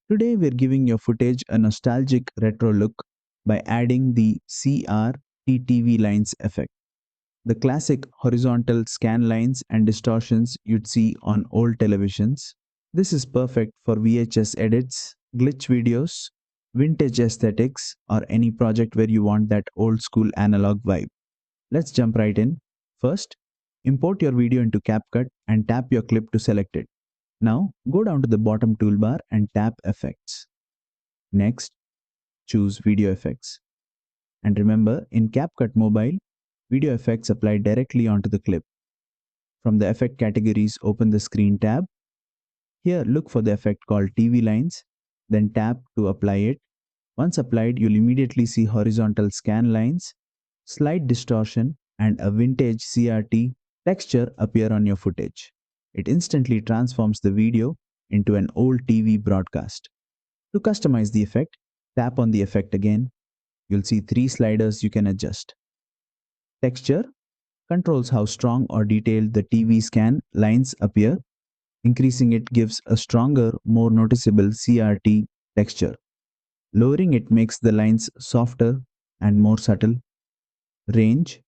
Today we're giving your footage a nostalgic retro look by adding the CRT TV Lines Effect. The classic horizontal scan lines and distortions you'd see on old televisions. This is perfect for VHS edits, glitch videos, vintage aesthetics, or any project where you want that old school analog vibe. Let's jump right in. First, import your video into CapCut and tap your clip to select it. Now, go down to the bottom toolbar and tap Effects. Next, choose Video Effects. And remember, in CapCut Mobile, video effects apply directly onto the clip. From the effect categories, open the Screen tab. Here, look for the effect called TV Lines, then tap to apply it. Once applied, you'll immediately see horizontal scan lines, slight distortion, and a vintage CRT texture appear on your footage. It instantly transforms the video into an old TV broadcast. To customize the effect, tap on the effect again. You'll see three sliders you can adjust. Texture controls how strong or detailed the TV scan lines appear. Increasing it gives a stronger, more noticeable CRT texture. Lowering it makes the lines softer and more subtle. Range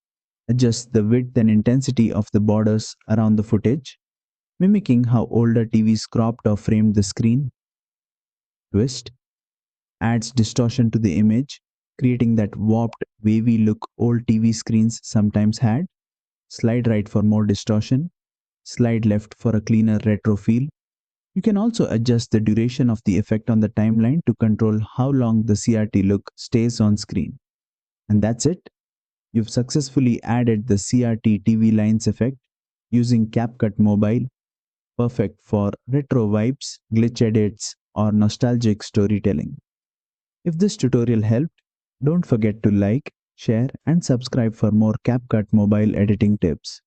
adjusts the width and intensity of the borders around the footage, mimicking how older TVs cropped or framed the screen. Twist adds distortion to the image, creating that warped, wavy look old TV screens sometimes had. Slide right for more distortion. Slide left for a cleaner retro feel. You can also adjust the duration of the effect on the timeline to control how long the CRT look stays on screen. And that's it. You've successfully added the CRT TV Lines effect using CapCut Mobile, perfect for retro vibes, glitch edits, or nostalgic storytelling. If this tutorial helped, don't forget to like, share, and subscribe for more CapCut Mobile editing tips.